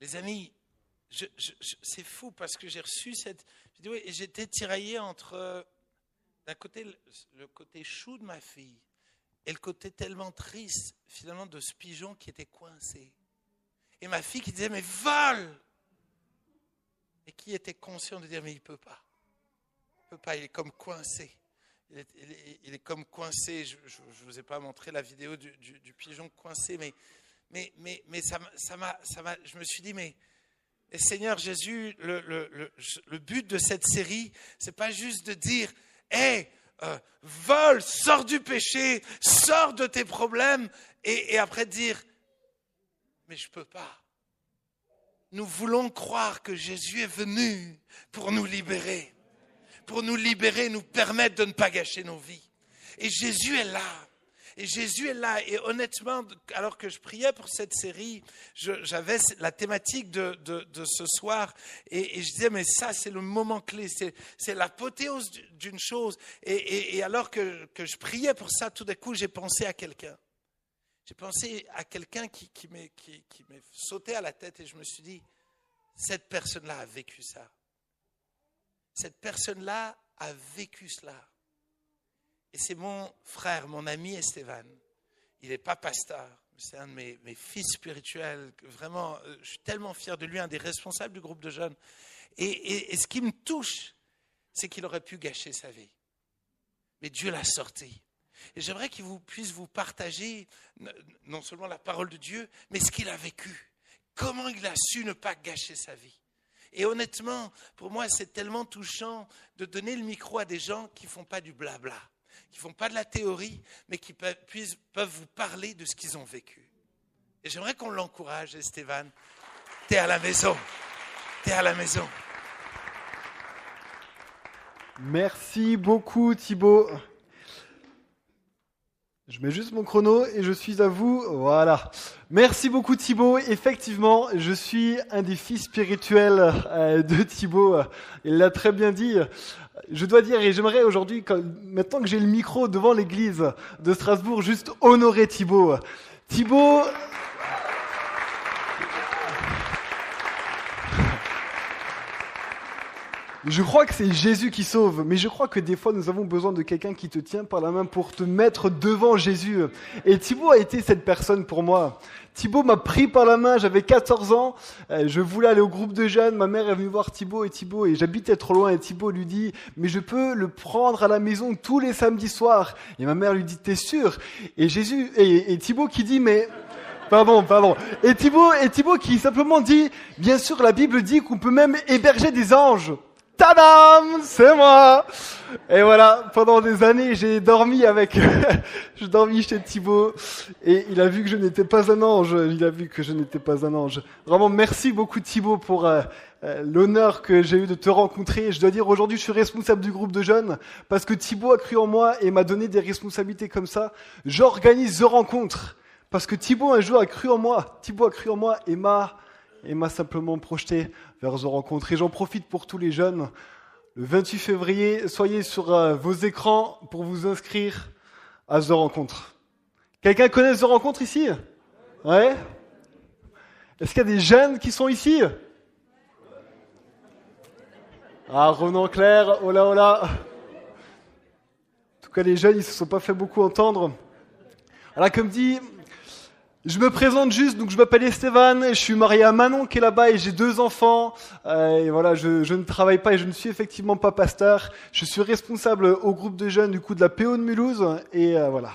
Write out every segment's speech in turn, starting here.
Les amis, c'est fou parce que j'ai reçu cette vidéo et j'étais tiraillé entre, d'un côté, le côté chou de ma fille et le côté tellement triste, finalement, de ce pigeon qui était coincé. Et ma fille qui disait, mais vole! Et qui était conscient de dire, mais il ne peut pas. Il ne peut pas, il est comme coincé. Il est comme coincé. Je ne vous ai pas montré la vidéo du pigeon coincé, mais ça m'a, je me suis dit, mais Seigneur Jésus, le but de cette série, c'est pas juste de dire, hey, vole, sors du péché, sors de tes problèmes, et après dire, mais je peux pas. Nous voulons croire que Jésus est venu pour nous libérer, nous permettre de ne pas gâcher nos vies. Et Jésus est là. Et honnêtement, alors que je priais pour cette série, j'avais la thématique de ce soir et je disais, mais ça, c'est le moment clé, c'est l'apothéose d'une chose. Et alors que je priais pour ça, tout d'un coup, j'ai pensé à quelqu'un. J'ai pensé à quelqu'un qui m'est sauté à la tête et je me suis dit, cette personne-là a vécu ça. Cette personne-là a vécu cela. Et c'est mon frère, mon ami Esteban. Il n'est pas pasteur, c'est un de mes fils spirituels. Vraiment, je suis tellement fier de lui, un des responsables du groupe de jeunes. Et ce qui me touche, c'est qu'il aurait pu gâcher sa vie. Mais Dieu l'a sorti. Et j'aimerais qu'il puisse vous partager non seulement la parole de Dieu, mais ce qu'il a vécu. Comment il a su ne pas gâcher sa vie. Et honnêtement, pour moi, c'est tellement touchant de donner le micro à des gens qui ne font pas du blabla, qui ne font pas de la théorie, mais qui peuvent vous parler de ce qu'ils ont vécu. Et j'aimerais qu'on l'encourage, Esteban. T'es à la maison. T'es à la maison. Merci beaucoup, Thibaut. Je mets juste mon chrono et je suis à vous. Voilà. Merci beaucoup, Thibaut. Effectivement, je suis un des fils spirituels de Thibaut. Il l'a très bien dit. Je dois dire, et j'aimerais aujourd'hui, maintenant que j'ai le micro devant l'église de Strasbourg, juste honorer Thibaut. Thibaut... Je crois que c'est Jésus qui sauve, mais je crois que des fois nous avons besoin de quelqu'un qui te tient par la main pour te mettre devant Jésus. Et Thibaut a été cette personne pour moi. Thibaut m'a pris par la main, j'avais 14 ans, je voulais aller au groupe de jeunes, ma mère est venue voir Thibaut et j'habitais trop loin et Thibaut lui dit « mais je peux le prendre à la maison tous les samedis soirs ». Et ma mère lui dit « t'es sûr ?» Et Thibaut qui dit « mais… » Pardon. Et Thibaut qui simplement dit « bien sûr la Bible dit qu'on peut même héberger des anges ». Tadam, c'est moi. Et voilà, pendant des années, j'ai dormi chez Thibaut et il a vu que je n'étais pas un ange. Vraiment, merci beaucoup Thibaut pour l'honneur que j'ai eu de te rencontrer. Je dois dire, aujourd'hui, je suis responsable du groupe de jeunes parce que Thibaut a cru en moi et m'a donné des responsabilités comme ça. J'organise The Rencontre parce que Thibaut un jour a cru en moi. Et m'a simplement projeté vers The Rencontre. Et j'en profite pour tous les jeunes. Le 28 février, soyez sur vos écrans pour vous inscrire à The Rencontre. Quelqu'un connaît The Rencontre ici ? Ouais ? Est-ce qu'il y a des jeunes qui sont ici ? Ah, Renan Claire, oh là. En tout cas, les jeunes, ils se sont pas fait beaucoup entendre. Voilà, comme dit... Je me présente juste, donc je m'appelle Esteban, je suis marié à Manon qui est là-bas et j'ai 2 enfants. Et voilà, je ne travaille pas et je ne suis effectivement pas pasteur. Je suis responsable au groupe de jeunes du coup de la PO de Mulhouse et voilà.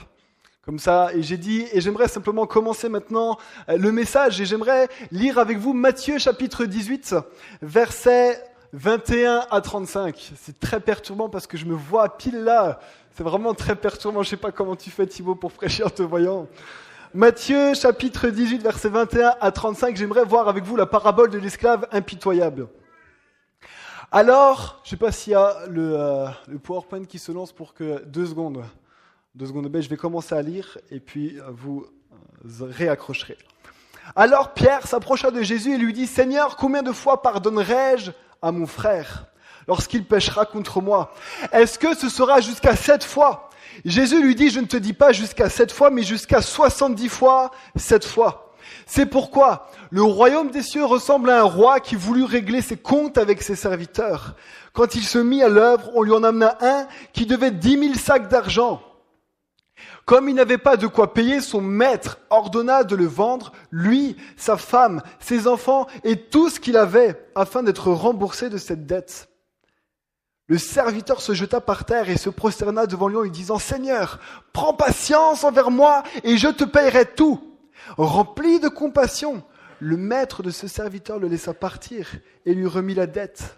Comme ça, et j'ai dit, et j'aimerais simplement commencer maintenant le message et j'aimerais lire avec vous Matthieu chapitre 18, versets 21 à 35. C'est très perturbant parce que je me vois pile là. C'est vraiment très perturbant. Je sais pas comment tu fais Thibaut pour prêcher en te voyant. Matthieu, chapitre 18, versets 21 à 35, j'aimerais voir avec vous la parabole de l'esclave impitoyable. Alors, je ne sais pas s'il y a le PowerPoint qui se lance pour que 2 secondes. Ben, je vais commencer à lire et puis vous réaccrocherez. Alors Pierre s'approcha de Jésus et lui dit « Seigneur, combien de fois pardonnerai-je à mon frère lorsqu'il péchera contre moi ? Est-ce que ce sera jusqu'à 7 fois ?» Jésus lui dit, je ne te dis pas jusqu'à 7 fois, mais jusqu'à 70 fois 7 fois. C'est pourquoi le royaume des cieux ressemble à un roi qui voulut régler ses comptes avec ses serviteurs. Quand il se mit à l'œuvre, on lui en amena un qui devait 10 000 sacs d'argent. Comme il n'avait pas de quoi payer, son maître ordonna de le vendre, lui, sa femme, ses enfants et tout ce qu'il avait, afin d'être remboursé de cette dette. Le serviteur se jeta par terre et se prosterna devant lui en lui disant « Seigneur, prends patience envers moi et je te payerai tout. » Rempli de compassion, le maître de ce serviteur le laissa partir et lui remit la dette.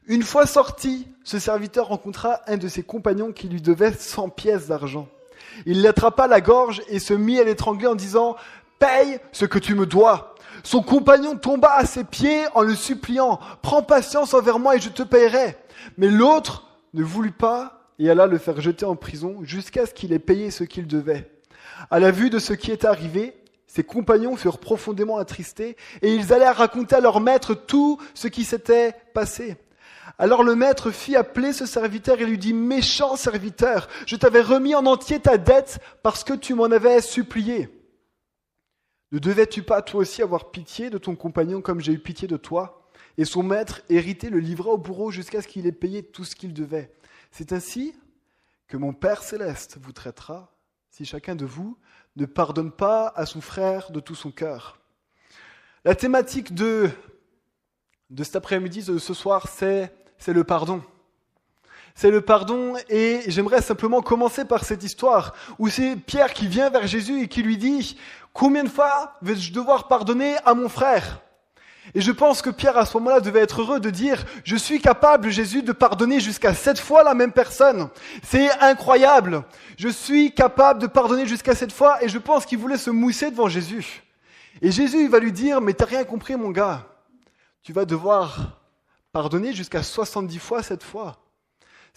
Une fois sorti, ce serviteur rencontra un de ses compagnons qui lui devait 100 pièces d'argent. Il l'attrapa à la gorge et se mit à l'étrangler en disant « Paye ce que tu me dois !» Son compagnon tomba à ses pieds en le suppliant « Prends patience envers moi et je te payerai !» Mais l'autre ne voulut pas et alla le faire jeter en prison jusqu'à ce qu'il ait payé ce qu'il devait. À la vue de ce qui était arrivé, ses compagnons furent profondément attristés et ils allèrent raconter à leur maître tout ce qui s'était passé. Alors le maître fit appeler ce serviteur et lui dit « Méchant serviteur, je t'avais remis en entier ta dette parce que tu m'en avais supplié. Ne devais-tu pas toi aussi avoir pitié de ton compagnon comme j'ai eu pitié de toi ?» Et son maître, hérité, le livra au bourreau jusqu'à ce qu'il ait payé tout ce qu'il devait. C'est ainsi que mon Père céleste vous traitera si chacun de vous ne pardonne pas à son frère de tout son cœur. La thématique de cet après-midi, de ce soir, c'est le pardon. C'est le pardon et j'aimerais simplement commencer par cette histoire où c'est Pierre qui vient vers Jésus et qui lui dit « Combien de fois vais-je devoir pardonner à mon frère ?» Et je pense que Pierre à ce moment-là devait être heureux de dire « Je suis capable, Jésus, de pardonner jusqu'à 7 fois la même personne. C'est incroyable. Je suis capable de pardonner jusqu'à 7 fois. » Et je pense qu'il voulait se mousser devant Jésus. Et Jésus il va lui dire « Mais t'as rien compris mon gars. Tu vas devoir pardonner jusqu'à 70 fois 7 fois. »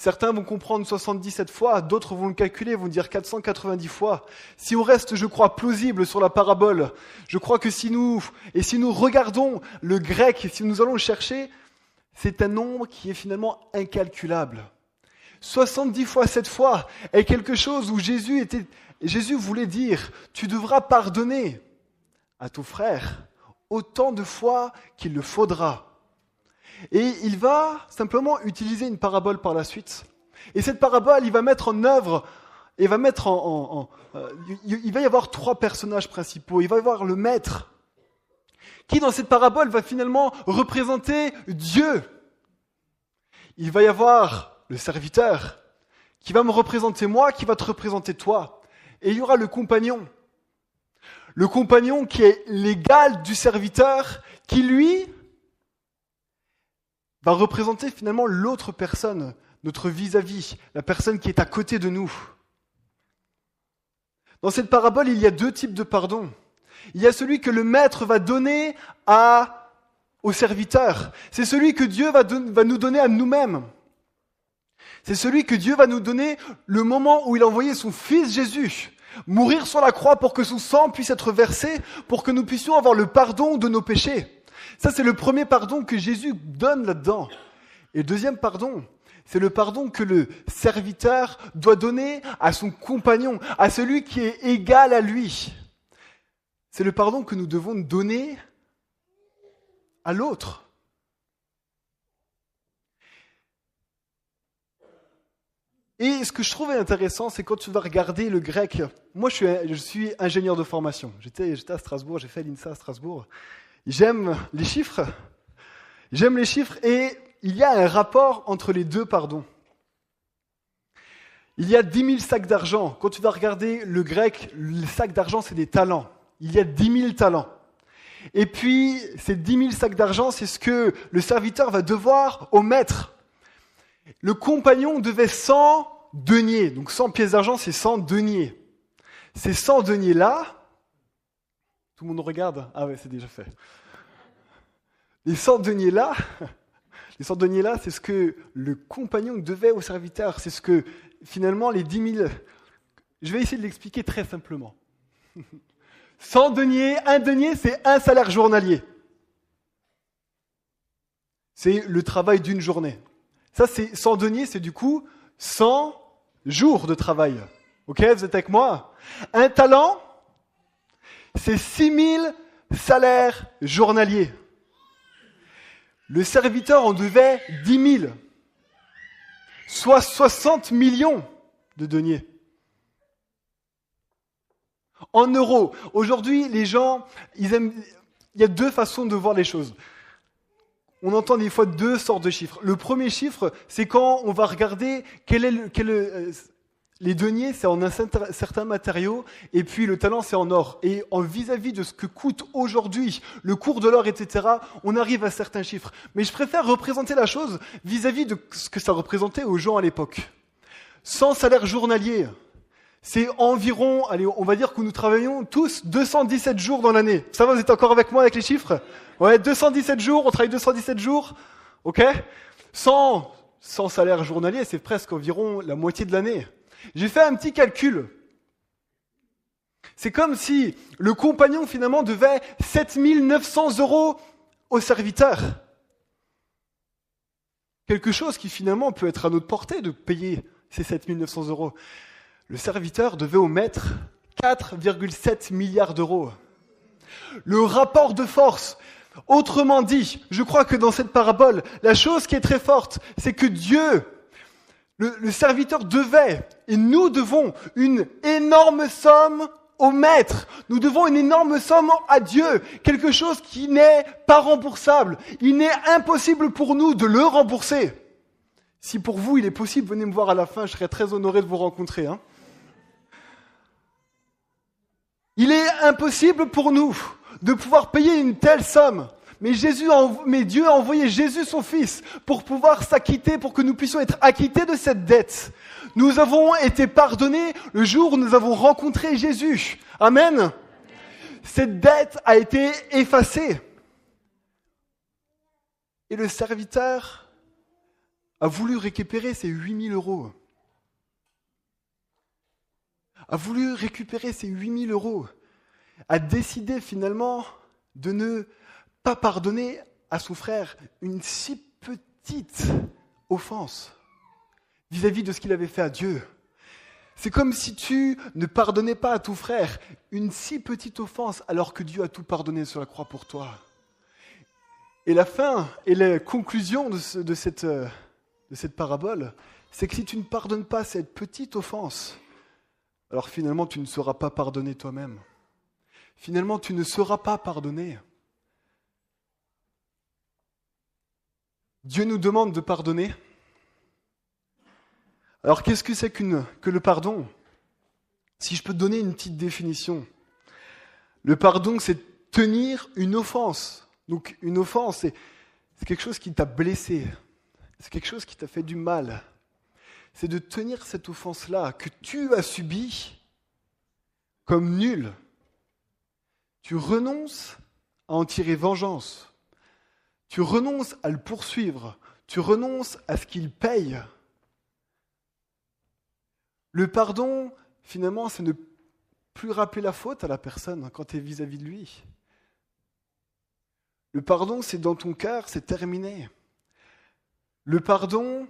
Certains vont comprendre 77 fois, d'autres vont le calculer, vont dire 490 fois. Si on reste, je crois, plausible sur la parabole, je crois que si nous regardons le grec, si nous allons le chercher, c'est un nombre qui est finalement incalculable. 70 fois 7 fois est quelque chose où Jésus voulait dire, tu devras pardonner à ton frère autant de fois qu'il le faudra. Et il va simplement utiliser une parabole par la suite. Et cette parabole, il va mettre en œuvre, il va y avoir 3 personnages principaux. Il va y avoir le maître, qui dans cette parabole va finalement représenter Dieu. Il va y avoir le serviteur, qui va me représenter moi, qui va te représenter toi. Et il y aura le compagnon. Le compagnon qui est l'égal du serviteur, qui lui va représenter finalement l'autre personne, notre vis-à-vis, la personne qui est à côté de nous. Dans cette parabole, il y a 2 types de pardon. Il y a celui que le maître va donner au serviteur. C'est celui que Dieu va nous donner à nous-mêmes. C'est celui que Dieu va nous donner le moment où il a envoyé son Fils Jésus mourir sur la croix pour que son sang puisse être versé, pour que nous puissions avoir le pardon de nos péchés. Ça, c'est le premier pardon que Jésus donne là-dedans. Et le deuxième pardon, c'est le pardon que le serviteur doit donner à son compagnon, à celui qui est égal à lui. C'est le pardon que nous devons donner à l'autre. Et ce que je trouvais intéressant, c'est quand tu vas regarder le grec. Moi, je suis ingénieur de formation. J'étais à Strasbourg, j'ai fait l'INSA à Strasbourg. J'aime les chiffres et il y a un rapport entre les 2 pardons. Il y a 10 000 sacs d'argent. Quand tu vas regarder le grec, le sac d'argent, c'est des talents. Il y a 10 000 talents. Et puis, ces 10 000 sacs d'argent, c'est ce que le serviteur va devoir au maître. Le compagnon devait 100 deniers. Donc 100 pièces d'argent, c'est 100 deniers. Ces 100 deniers-là, tout le monde regarde? Ah ouais, c'est déjà fait. Les 100 deniers-là, c'est ce que le compagnon devait au serviteur. C'est ce que, finalement, les 10 000... Je vais essayer de l'expliquer très simplement. 100 deniers, 1 denier, c'est 1 salaire journalier. C'est le travail d'une journée. Ça, c'est 100 deniers, c'est du coup 100 jours de travail. Ok, vous êtes avec moi? 1 talent, c'est 6 000 salaires journaliers. Le serviteur en devait 10 000, soit 60 millions de deniers. En euros. Aujourd'hui, les gens, il y a deux façons de voir les choses. On entend des fois deux sortes de chiffres. Le premier chiffre, c'est quand on va regarder les deniers, c'est en un certain matériau, et puis le talent, c'est en or. Et en vis-à-vis de ce que coûte aujourd'hui le cours de l'or, etc., on arrive à certains chiffres. Mais je préfère représenter la chose vis-à-vis de ce que ça représentait aux gens à l'époque. 100 salaires journaliers, c'est environ, allez, on va dire que nous travaillons tous 217 jours dans l'année. Ça va, vous êtes encore avec moi avec les chiffres ? Ouais, 217 jours, on travaille 217 jours, ok ? 100 salaires journaliers, c'est presque environ la moitié de l'année. J'ai fait un petit calcul. C'est comme si le compagnon finalement devait 7 900 € au serviteur. Quelque chose qui finalement peut être à notre portée de payer ces 7 900 €. Le serviteur devait au maître 4,7 milliards d'euros. Le rapport de force, autrement dit, je crois que dans cette parabole, la chose qui est très forte, c'est que Dieu, le serviteur devait, et nous devons, une énorme somme au maître. Nous devons une énorme somme à Dieu. Quelque chose qui n'est pas remboursable. Il n'est impossible pour nous de le rembourser. Si pour vous, il est possible, venez me voir à la fin, je serai très honoré de vous rencontrer. Il est impossible pour nous de pouvoir payer une telle somme. Mais Dieu a envoyé Jésus, son Fils, pour pouvoir s'acquitter, pour que nous puissions être acquittés de cette dette. Nous avons été pardonnés le jour où nous avons rencontré Jésus. Amen. Cette dette a été effacée. Et le serviteur a voulu récupérer ses 8 000 €. A voulu récupérer ces 8 000 €, a décidé finalement de ne pas pardonner à son frère une si petite offense vis-à-vis de ce qu'il avait fait à Dieu. C'est comme si tu ne pardonnais pas à ton frère une si petite offense alors que Dieu a tout pardonné sur la croix pour toi. Et la fin et la conclusion de cette parabole, c'est que si tu ne pardonnes pas cette petite offense, alors finalement, tu ne seras pas pardonné toi-même. Finalement, tu ne seras pas pardonné. Dieu nous demande de pardonner. Alors, qu'est-ce que c'est que le pardon ? Si je peux te donner une petite définition. Le pardon, c'est tenir une offense. Donc, une offense, c'est quelque chose qui t'a blessé. C'est quelque chose qui t'a fait du mal. C'est de tenir cette offense-là que tu as subie comme nulle. Tu renonces à en tirer vengeance. Tu renonces à le poursuivre. Tu renonces à ce qu'il paye. Le pardon, finalement, c'est ne plus rappeler la faute à la personne quand tu es vis-à-vis de lui. Le pardon, c'est dans ton cœur, c'est terminé. Le pardon,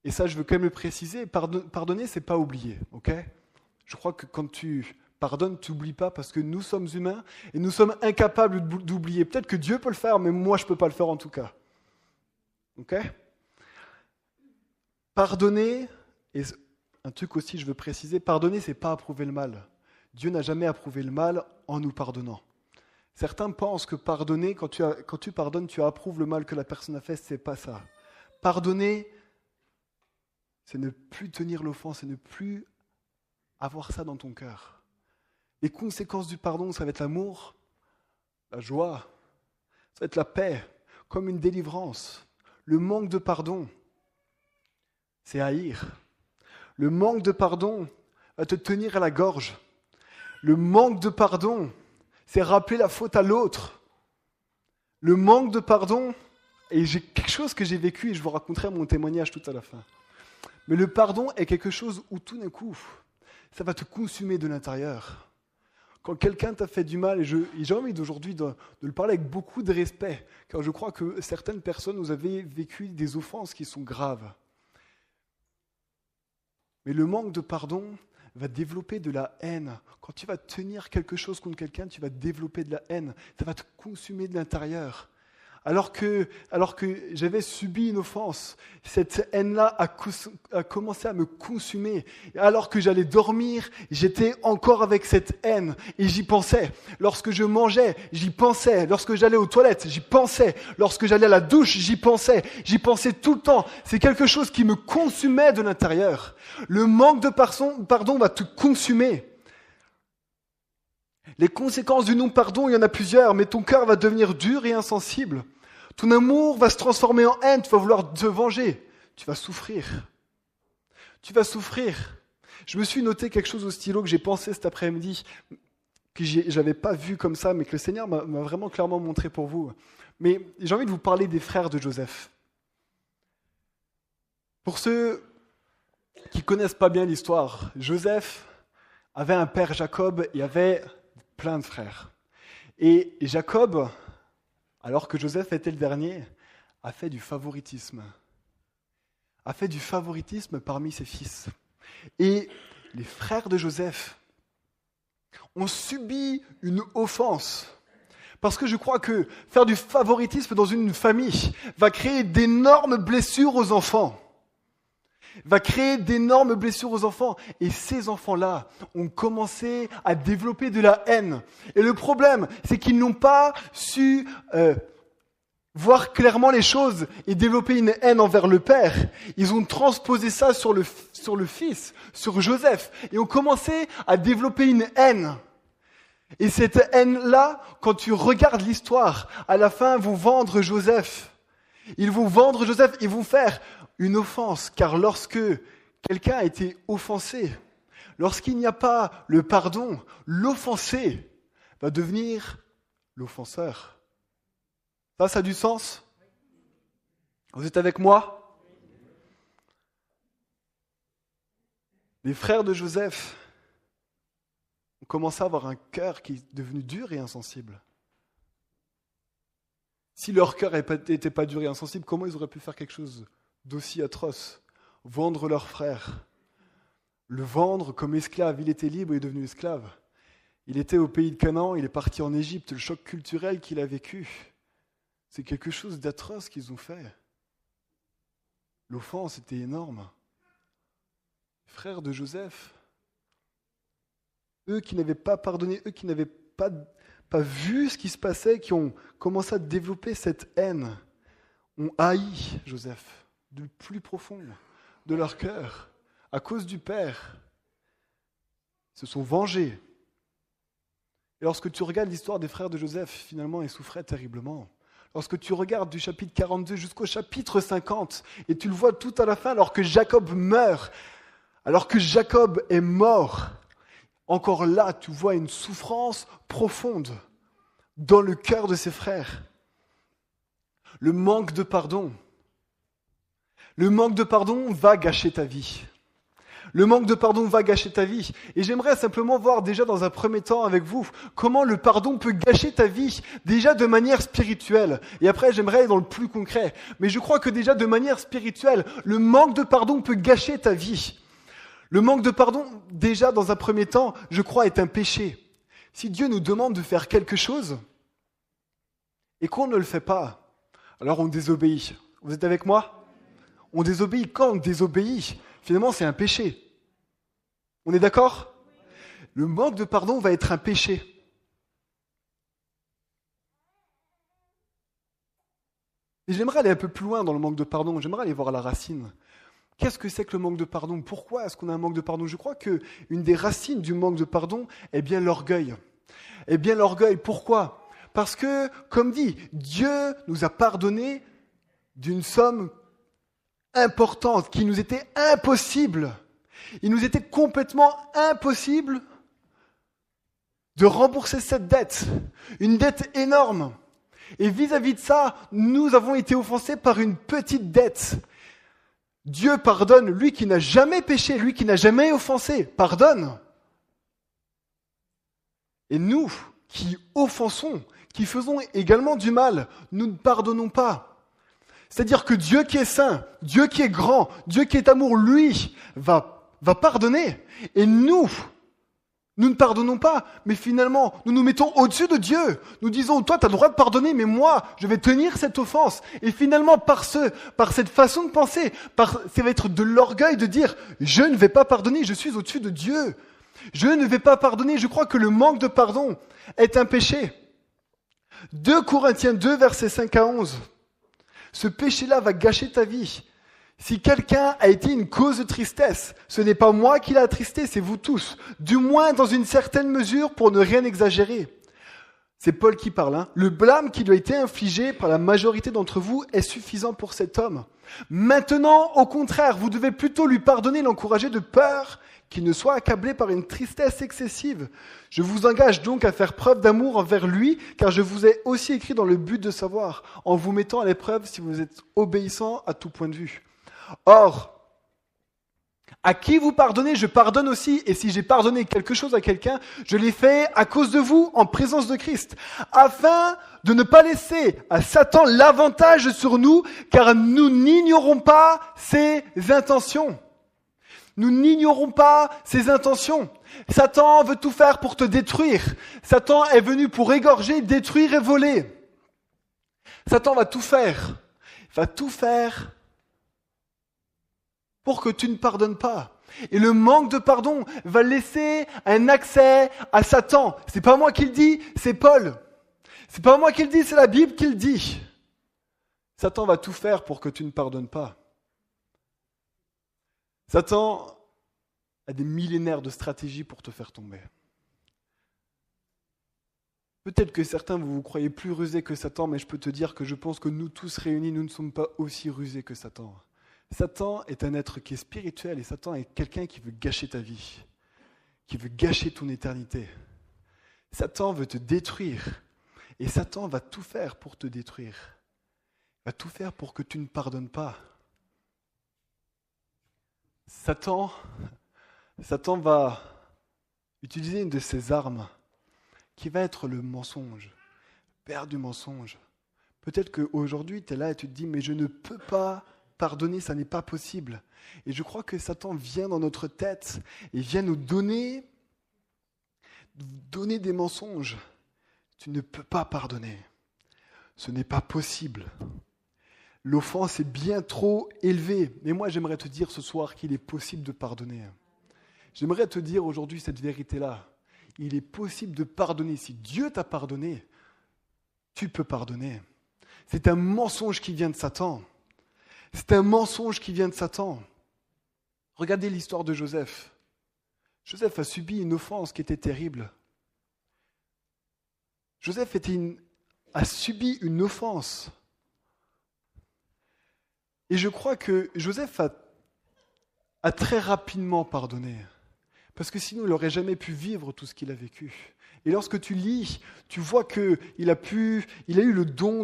et ça je veux quand même le préciser, pardonner, c'est pas oublier, ok ? Je crois que quand tu pardonnes, tu n'oublies pas parce que nous sommes humains et nous sommes incapables d'oublier. Peut-être que Dieu peut le faire, mais moi je ne peux pas le faire en tout cas. Ok ? Pardonner, et un truc aussi je veux préciser, pardonner c'est pas approuver le mal. Dieu n'a jamais approuvé le mal en nous pardonnant. Certains pensent que pardonner, quand tu pardonnes, tu approuves le mal que la personne a fait, c'est pas ça. Pardonner, c'est ne plus tenir l'offense, c'est ne plus avoir ça dans ton cœur. Les conséquences du pardon, ça va être l'amour, la joie, ça va être la paix, comme une délivrance. Le manque de pardon, c'est haïr. Le manque de pardon va te tenir à la gorge. Le manque de pardon, c'est rappeler la faute à l'autre. Le manque de pardon, et j'ai quelque chose que j'ai vécu et je vous raconterai mon témoignage tout à la fin. Mais le pardon est quelque chose où tout d'un coup, ça va te consumer de l'intérieur. Quand quelqu'un t'a fait du mal, et j'ai envie d'aujourd'hui de le parler avec beaucoup de respect, car je crois que certaines personnes, vous avez vécu des offenses qui sont graves. Mais le manque de pardon va développer de la haine. Quand tu vas tenir quelque chose contre quelqu'un, tu vas développer de la haine. Ça va te consumer de l'intérieur. Alors que j'avais subi une offense, cette haine-là a commencé à me consumer. Alors que j'allais dormir, j'étais encore avec cette haine et j'y pensais. Lorsque je mangeais, j'y pensais. Lorsque j'allais aux toilettes, j'y pensais. Lorsque j'allais à la douche, j'y pensais. J'y pensais tout le temps. C'est quelque chose qui me consumait de l'intérieur. Le manque de pardon va te consumer. Les conséquences du non-pardon, il y en a plusieurs, mais ton cœur va devenir dur et insensible. Ton amour va se transformer en haine, tu vas vouloir te venger. Tu vas souffrir. Tu vas souffrir. Je me suis noté quelque chose au stylo que j'ai pensé cet après-midi, que j'avais pas vu comme ça, mais que le Seigneur m'a vraiment clairement montré pour vous. Mais j'ai envie de vous parler des frères de Joseph. Pour ceux qui connaissent pas bien l'histoire, Joseph avait un père Jacob et avait plein de frères. Et Jacob, alors que Joseph était le dernier, a fait du favoritisme. A fait du favoritisme parmi ses fils. Et les frères de Joseph ont subi une offense. Parce que je crois que faire du favoritisme dans une famille va créer d'énormes blessures aux enfants. Va créer d'énormes blessures aux enfants. Et ces enfants-là ont commencé à développer de la haine. Et le problème, c'est qu'ils n'ont pas su voir clairement les choses et développer une haine envers le père. Ils ont transposé ça sur le fils, sur Joseph. Et ont commencé à développer une haine. Et cette haine-là, quand tu regardes l'histoire, à la fin, vont vendre Joseph. Ils vont vendre Joseph, ils vont faire une offense, car lorsque quelqu'un a été offensé, lorsqu'il n'y a pas le pardon, l'offensé va devenir l'offenseur. Ça a du sens? Vous êtes avec moi? Les frères de Joseph ont commencé à avoir un cœur qui est devenu dur et insensible. Si leur cœur n'était pas dur et insensible, comment ils auraient pu faire quelque chose d'aussi atroce? Vendre leur frère. Le vendre comme esclave. Il était libre et est devenu esclave. Il était au pays de Canaan, il est parti en Égypte. Le choc culturel qu'il a vécu, c'est quelque chose d'atroce qu'ils ont fait. L'offense était énorme. Les frères de Joseph, eux qui n'avaient pas pardonné, eux qui n'avaient pas vu ce qui se passait, qui ont commencé à développer cette haine, ont haï Joseph du plus profond de leur cœur, à cause du père. Ils se sont vengés. Et lorsque tu regardes l'histoire des frères de Joseph, finalement, ils souffraient terriblement. Lorsque tu regardes du chapitre 42 jusqu'au chapitre 50, et tu le vois tout à la fin, alors que Jacob meurt, alors que Jacob est mort, encore là, tu vois une souffrance profonde dans le cœur de ses frères. Le manque de pardon. Le manque de pardon va gâcher ta vie. Le manque de pardon va gâcher ta vie. Et j'aimerais simplement voir déjà dans un premier temps avec vous comment le pardon peut gâcher ta vie, déjà de manière spirituelle. Et après, j'aimerais aller dans le plus concret. Mais je crois que déjà de manière spirituelle, le manque de pardon peut gâcher ta vie. Le manque de pardon, déjà dans un premier temps, je crois, est un péché. Si Dieu nous demande de faire quelque chose et qu'on ne le fait pas, alors on désobéit. Vous êtes avec moi? On désobéit. Quand on désobéit, finalement, c'est un péché. On est d'accord? Le manque de pardon va être un péché. Et j'aimerais aller un peu plus loin dans le manque de pardon. J'aimerais aller voir la racine. Qu'est-ce que c'est que le manque de pardon? Pourquoi est-ce qu'on a un manque de pardon? Je crois qu'une des racines du manque de pardon est bien l'orgueil. Eh bien l'orgueil, pourquoi? Parce que, comme dit, Dieu nous a pardonné d'une somme importante qui nous était impossible. Il nous était complètement impossible de rembourser cette dette, une dette énorme. Et vis-à-vis de ça, nous avons été offensés par une petite dette. Dieu pardonne, lui qui n'a jamais péché, lui qui n'a jamais offensé, pardonne. Et nous, qui offensons, qui faisons également du mal, nous ne pardonnons pas. C'est-à-dire que Dieu qui est saint, Dieu qui est grand, Dieu qui est amour, lui, va va pardonner. Et nous ne pardonnons pas, mais finalement, nous nous mettons au-dessus de Dieu. Nous disons, toi, tu as le droit de pardonner, mais moi, je vais tenir cette offense. Et finalement, par cette façon de penser, ça va être de l'orgueil de dire, je ne vais pas pardonner, je suis au-dessus de Dieu. Je ne vais pas pardonner. Je crois que le manque de pardon est un péché. 2 Corinthiens 2, versets 5 à 11. Ce péché-là va gâcher ta vie. Si quelqu'un a été une cause de tristesse, ce n'est pas moi qui l'ai attristé, c'est vous tous. Du moins dans une certaine mesure pour ne rien exagérer. C'est Paul qui parle. Le blâme qui lui a été infligé par la majorité d'entre vous est suffisant pour cet homme. Maintenant, au contraire, vous devez plutôt lui pardonner et l'encourager de peur qu'il ne soit accablé par une tristesse excessive. Je vous engage donc à faire preuve d'amour envers lui, car je vous ai aussi écrit dans le but de savoir, en vous mettant à l'épreuve si vous êtes obéissant à tout point de vue. Or, à qui vous pardonnez, je pardonne aussi. Et si j'ai pardonné quelque chose à quelqu'un, je l'ai fait à cause de vous, en présence de Christ, afin de ne pas laisser à Satan l'avantage sur nous, car nous n'ignorons pas ses intentions. Nous n'ignorons pas ses intentions. Satan veut tout faire pour te détruire. Satan est venu pour égorger, détruire et voler. Satan va tout faire. Il va tout faire pour que tu ne pardonnes pas. Et le manque de pardon va laisser un accès à Satan. C'est pas moi qui le dis, c'est Paul. C'est pas moi qui le dis, c'est la Bible qui le dit. Satan va tout faire pour que tu ne pardonnes pas. Satan a des millénaires de stratégies pour te faire tomber. Peut-être que certains, vous vous croyez plus rusés que Satan, mais je peux te dire que je pense que nous tous réunis, nous ne sommes pas aussi rusés que Satan. Satan est un être qui est spirituel et Satan est quelqu'un qui veut gâcher ta vie, qui veut gâcher ton éternité. Satan veut te détruire et Satan va tout faire pour te détruire. Il va tout faire pour que tu ne pardonnes pas. Satan va utiliser une de ses armes qui va être le mensonge, le père du mensonge. Peut-être qu'aujourd'hui tu es là et tu te dis mais je ne peux pas pardonner, ça n'est pas possible. Et je crois que Satan vient dans notre tête et vient nous donner des mensonges. Tu ne peux pas pardonner. Ce n'est pas possible. L'offense est bien trop élevée. Mais moi, j'aimerais te dire ce soir qu'il est possible de pardonner. J'aimerais te dire aujourd'hui cette vérité-là. Il est possible de pardonner. Si Dieu t'a pardonné, tu peux pardonner. C'est un mensonge qui vient de Satan. C'est un mensonge qui vient de Satan. Regardez l'histoire de Joseph. Joseph a subi une offense qui était terrible. Joseph a subi une offense. Et je crois que Joseph a très rapidement pardonné. Parce que sinon, il n'aurait jamais pu vivre tout ce qu'il a vécu. Et lorsque tu lis, tu vois qu'il a eu le don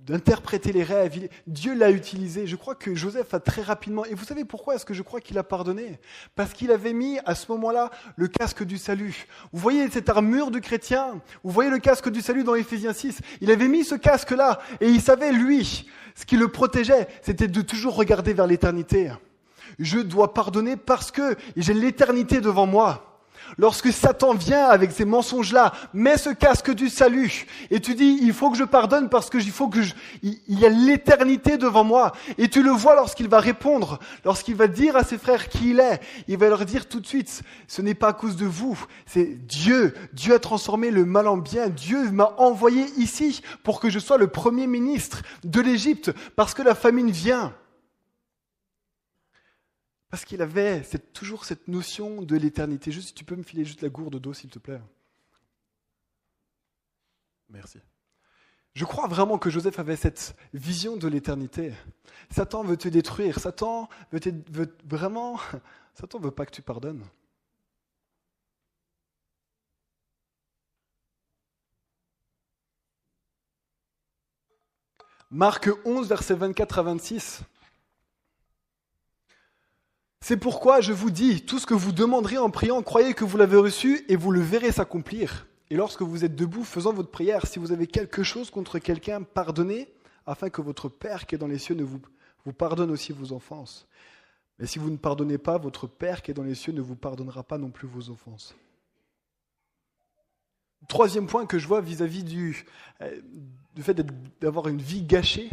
d'interpréter les rêves. Dieu l'a utilisé. Je crois que Joseph a très rapidement... Et vous savez pourquoi est-ce que je crois qu'il a pardonné ? Parce qu'il avait mis à ce moment-là le casque du salut. Vous voyez cette armure du chrétien ? Vous voyez le casque du salut dans Éphésiens 6 ? Il avait mis ce casque-là et il savait, lui, ce qui le protégeait, c'était de toujours regarder vers l'éternité. Je dois pardonner parce que j'ai l'éternité devant moi. Lorsque Satan vient avec ces mensonges-là, mets ce casque du salut et tu dis, il faut que je pardonne parce que il y a l'éternité devant moi. Et tu le vois lorsqu'il va répondre, lorsqu'il va dire à ses frères qui il est, il va leur dire tout de suite, ce n'est pas à cause de vous, c'est Dieu. Dieu a transformé le mal en bien. Dieu m'a envoyé ici pour que je sois le premier ministre de l'Égypte parce que la famine vient. Parce qu'il avait toujours cette notion de l'éternité. Juste, tu peux me filer juste la gourde d'eau, s'il te plaît. Merci. Je crois vraiment que Joseph avait cette vision de l'éternité. Satan veut te détruire. Satan veut pas que tu pardonnes. Marc 11, versets 24 à 26. C'est pourquoi je vous dis, tout ce que vous demanderez en priant, croyez que vous l'avez reçu et vous le verrez s'accomplir. Et lorsque vous êtes debout, faisant votre prière, si vous avez quelque chose contre quelqu'un, pardonnez, afin que votre Père qui est dans les cieux ne vous pardonne aussi vos offenses. Mais si vous ne pardonnez pas, votre Père qui est dans les cieux ne vous pardonnera pas non plus vos offenses. Troisième point que je vois vis-à-vis du fait d'avoir une vie gâchée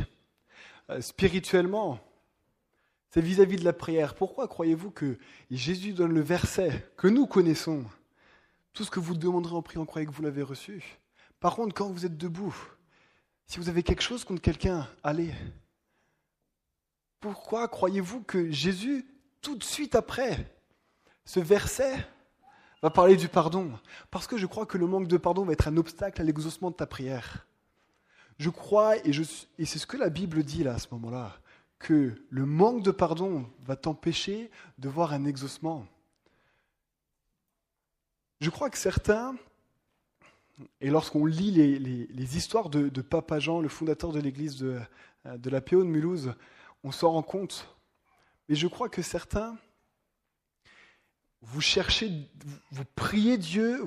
spirituellement, c'est vis-à-vis de la prière. Pourquoi croyez-vous que Jésus donne le verset que nous connaissons? Tout ce que vous demanderez en priant, croyez que vous l'avez reçu. Par contre, quand vous êtes debout, si vous avez quelque chose contre quelqu'un, allez. Pourquoi croyez-vous que Jésus, tout de suite après ce verset, va parler du pardon? Parce que je crois que le manque de pardon va être un obstacle à l'exaucement de ta prière. Je crois, et c'est ce que la Bible dit là à ce moment-là, que le manque de pardon va t'empêcher de voir un exaucement. Je crois que certains, et lorsqu'on lit les histoires de Papa Jean, le fondateur de l'église de la PO de Mulhouse, on s'en rend compte. Mais je crois que certains, vous cherchez, vous priez Dieu,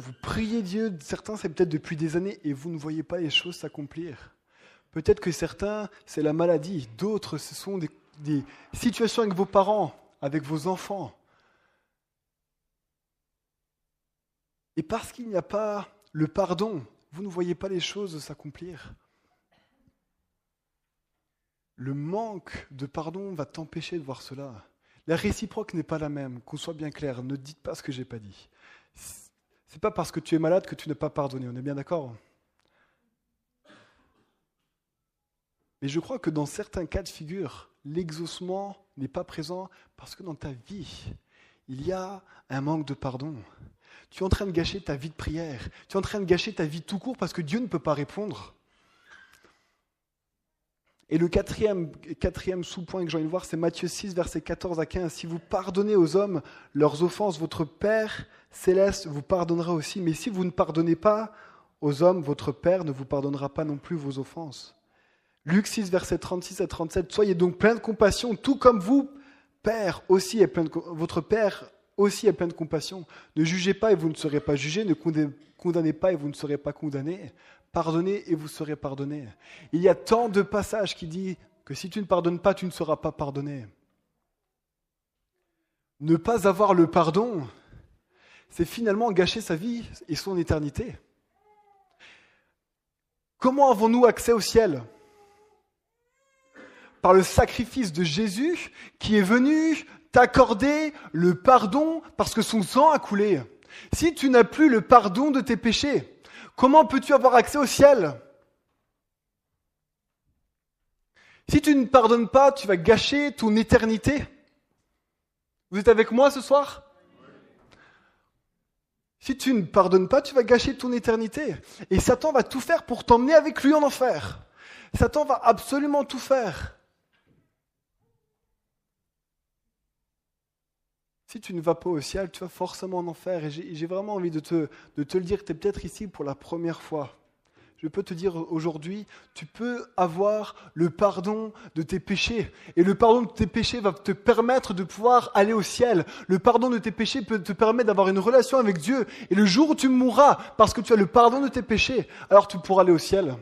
certains c'est peut-être depuis des années, et vous ne voyez pas les choses s'accomplir. Peut-être que certains, c'est la maladie, d'autres, ce sont des situations avec vos parents, avec vos enfants. Et parce qu'il n'y a pas le pardon, vous ne voyez pas les choses s'accomplir. Le manque de pardon va t'empêcher de voir cela. La réciproque n'est pas la même, qu'on soit bien clair. Ne dites pas ce que je n'ai pas dit. C'est pas parce que tu es malade que tu n'as pas pardonné. On est bien d'accord? Mais je crois que dans certains cas de figure, l'exaucement n'est pas présent parce que dans ta vie, il y a un manque de pardon. Tu es en train de gâcher ta vie de prière. Tu es en train de gâcher ta vie tout court parce que Dieu ne peut pas répondre. Et le quatrième sous-point que j'ai envie de voir, c'est Matthieu 6, versets 14 à 15. Si vous pardonnez aux hommes leurs offenses, votre Père céleste vous pardonnera aussi. Mais si vous ne pardonnez pas aux hommes, votre Père ne vous pardonnera pas non plus vos offenses. Luc 6, versets 36 à 37. Soyez donc pleins de compassion, tout comme vous, votre Père aussi est plein de compassion. Ne jugez pas et vous ne serez pas jugés. Ne condamnez pas et vous ne serez pas condamnés. Pardonnez et vous serez pardonnés. Il y a tant de passages qui disent que si tu ne pardonnes pas, tu ne seras pas pardonné. Ne pas avoir le pardon, c'est finalement gâcher sa vie et son éternité. Comment avons-nous accès au ciel? Par le sacrifice de Jésus qui est venu t'accorder le pardon parce que son sang a coulé. Si tu n'as plus le pardon de tes péchés, comment peux-tu avoir accès au ciel? Si tu ne pardonnes pas, tu vas gâcher ton éternité. Vous êtes avec moi ce soir? Si tu ne pardonnes pas, tu vas gâcher ton éternité. Et Satan va tout faire pour t'emmener avec lui en enfer. Satan va absolument tout faire. Si tu ne vas pas au ciel, tu vas forcément en enfer. Et j'ai vraiment envie de te le dire, tu es peut-être ici pour la première fois. Je peux te dire aujourd'hui, tu peux avoir le pardon de tes péchés. Et le pardon de tes péchés va te permettre de pouvoir aller au ciel. Le pardon de tes péchés peut te permettre d'avoir une relation avec Dieu. Et le jour où tu mourras, parce que tu as le pardon de tes péchés, alors tu pourras aller au ciel.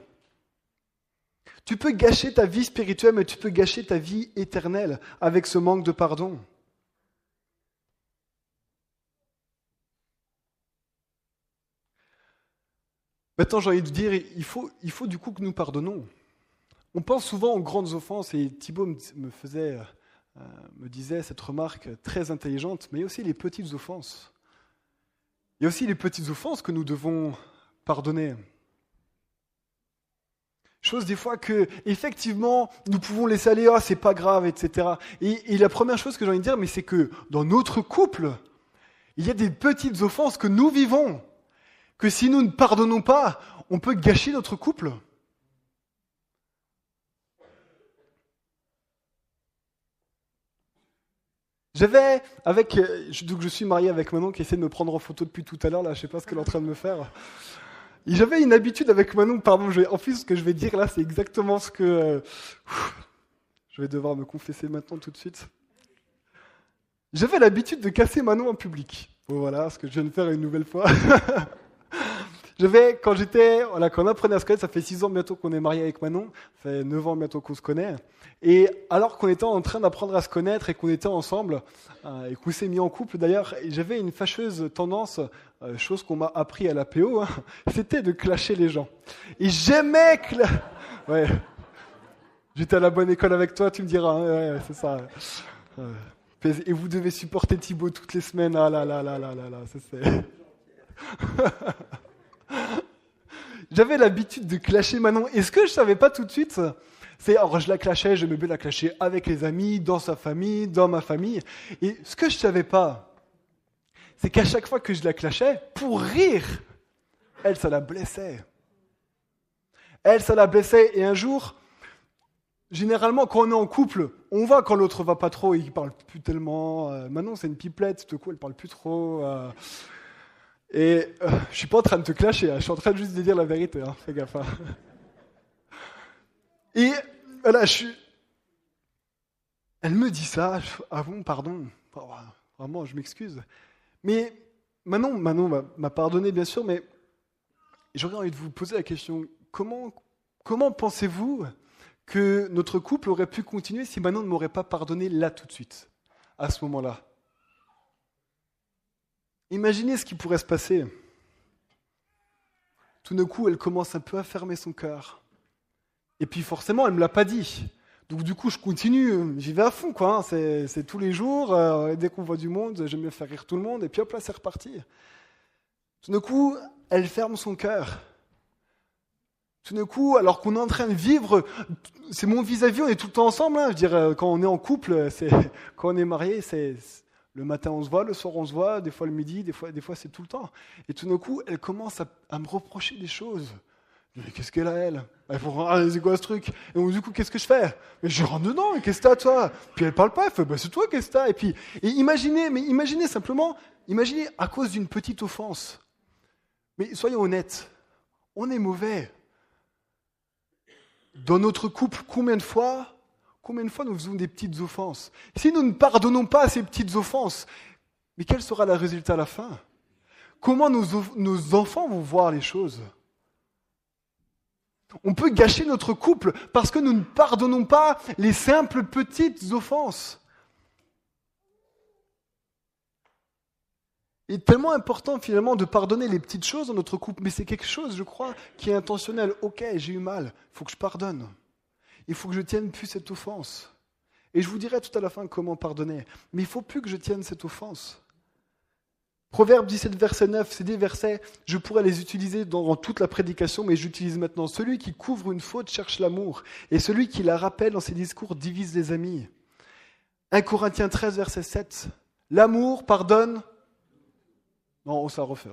Tu peux gâcher ta vie spirituelle, mais tu peux gâcher ta vie éternelle avec ce manque de pardon. Maintenant, j'ai envie de dire, il faut du coup que nous pardonnons. On pense souvent aux grandes offenses, et Thibaut me disait cette remarque très intelligente, mais il y a aussi les petites offenses. Il y a aussi les petites offenses que nous devons pardonner. Chose des fois que, effectivement, nous pouvons laisser aller, c'est pas grave, etc. Et la première chose que j'ai envie de dire, mais c'est que dans notre couple, il y a des petites offenses que nous vivons, que si nous ne pardonnons pas, on peut gâcher notre couple. Donc je suis marié avec Manon qui essaie de me prendre en photo depuis tout à l'heure, là, je sais pas ce qu'elle est en train de me faire. Et j'avais une habitude avec Manon, en plus ce que je vais dire là, c'est exactement ce que... je vais devoir me confesser maintenant tout de suite. J'avais l'habitude de casser Manon en public. Bon voilà, ce que je viens de faire une nouvelle fois. Quand on apprenait à se connaître, ça fait 6 ans bientôt qu'on est marié avec Manon, ça fait 9 ans bientôt qu'on se connaît. Et alors qu'on était en train d'apprendre à se connaître et qu'on était ensemble, et qu'on s'est mis en couple d'ailleurs, j'avais une fâcheuse tendance, chose qu'on m'a appris à la PO, c'était de clasher les gens. Et j'aimais Ouais. J'étais à la bonne école avec toi, tu me diras, ouais, c'est ça. Et vous devez supporter Thibaut toutes les semaines, ah là là là là là là, ça c'est... J'avais l'habitude de clasher Manon. Et ce que je savais pas tout de suite, alors je la clashais, j'aimais bien la clasher avec les amis, dans sa famille, dans ma famille. Et ce que je savais pas, c'est qu'à chaque fois que je la clashais, pour rire, elle, ça la blessait. Elle, ça la blessait. Et un jour, généralement, quand on est en couple, on voit quand l'autre va pas trop, il parle plus tellement. Manon, c'est une pipelette, tout coup, elle parle plus trop. Et je suis pas en train de te clasher, je suis en train juste de dire la vérité, fais gaffe. Et voilà, elle me dit ça, ah bon, pardon, vraiment, je m'excuse. Mais Manon m'a pardonné, bien sûr, mais j'aurais envie de vous poser la question, comment pensez-vous que notre couple aurait pu continuer si Manon ne m'aurait pas pardonné là tout de suite, à ce moment-là? Imaginez ce qui pourrait se passer. Tout d'un coup, elle commence un peu à fermer son cœur. Et puis forcément, elle ne me l'a pas dit. Donc du coup, je continue, j'y vais à fond, quoi. C'est tous les jours, dès qu'on voit du monde, j'aime bien faire rire tout le monde, et puis hop là, c'est reparti. Tout d'un coup, elle ferme son cœur. Tout d'un coup, alors qu'on est en train de vivre, c'est mon vis-à-vis, on est tout le temps ensemble. Je veux dire, quand on est en couple, quand on est marié, c'est... Le matin, on se voit, le soir, on se voit, des fois le midi, des fois c'est tout le temps. Et tout d'un coup, elle commence à me reprocher des choses. Je dis, qu'est-ce qu'elle a, elle? C'est quoi ce truc? Et donc, du coup, qu'est-ce que je fais? Mais je rentre dedans, et qu'est-ce que t'as, toi? Puis elle parle pas, elle fait, c'est toi, qu'est-ce que t'as? Et imaginez simplement, à cause d'une petite offense. Mais soyons honnêtes, on est mauvais. Dans notre couple, combien de fois nous faisons des petites offenses? Si nous ne pardonnons pas ces petites offenses, mais quel sera le résultat à la fin? Comment nos enfants vont voir les choses? On peut gâcher notre couple parce que nous ne pardonnons pas les simples petites offenses. Il est tellement important finalement de pardonner les petites choses dans notre couple, mais c'est quelque chose, je crois, qui est intentionnel. Ok, j'ai eu mal, il faut que je pardonne. Il faut que je tienne plus cette offense. Et je vous dirai tout à la fin comment pardonner. Mais il ne faut plus que je tienne cette offense. Proverbe 17, verset 9, c'est des versets, je pourrais les utiliser dans toute la prédication, mais j'utilise maintenant. Celui qui couvre une faute cherche l'amour, et celui qui la rappelle dans ses discours divise les amis. 1 Corinthiens 13, verset 7, l'amour pardonne... Non, ça refait.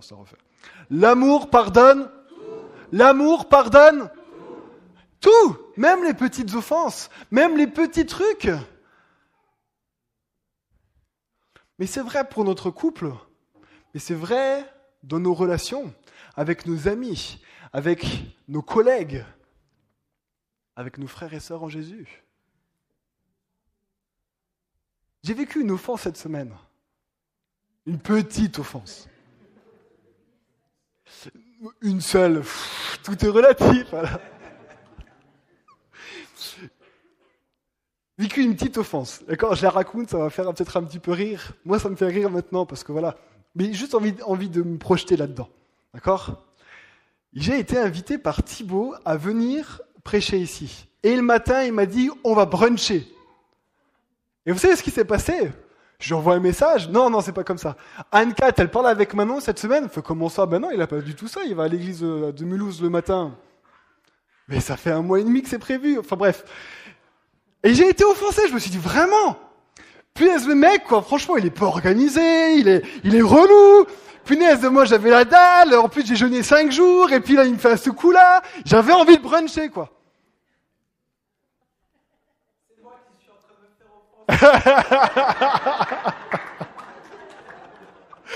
L'amour pardonne... L'amour pardonne... Tout, même les petites offenses, même les petits trucs. Mais c'est vrai pour notre couple, mais c'est vrai dans nos relations, avec nos amis, avec nos collègues, avec nos frères et sœurs en Jésus. J'ai vécu une offense cette semaine, une petite offense. Une seule, tout est relatif, voilà. Vécu une petite offense. D'accord, je la raconte, ça va faire peut-être un petit peu rire. Moi, ça me fait rire maintenant parce que voilà. Mais juste envie de me projeter là-dedans. D'accord? J'ai été invité par Thibaut à venir prêcher ici. Et le matin, il m'a dit, on va bruncher. Et vous savez ce qui s'est passé? Je lui envoie un message. Non, c'est pas comme ça. Anne-Cat, elle parle avec Manon cette semaine. Elle fait, comment ça? Ben non, il a pas du tout ça. Il va à l'église de Mulhouse le matin. Mais ça fait 1 mois et demi que c'est prévu. Enfin bref. Et j'ai été offensé, je me suis dit, vraiment? Punaise, le mec, quoi, franchement, il est pas organisé, il est relou. Punaise, moi, j'avais la dalle, en plus, j'ai jeûné 5 jours, et puis là, il me fait ce coup-là. J'avais envie de bruncher, quoi. C'est moi qui suis en train de me faire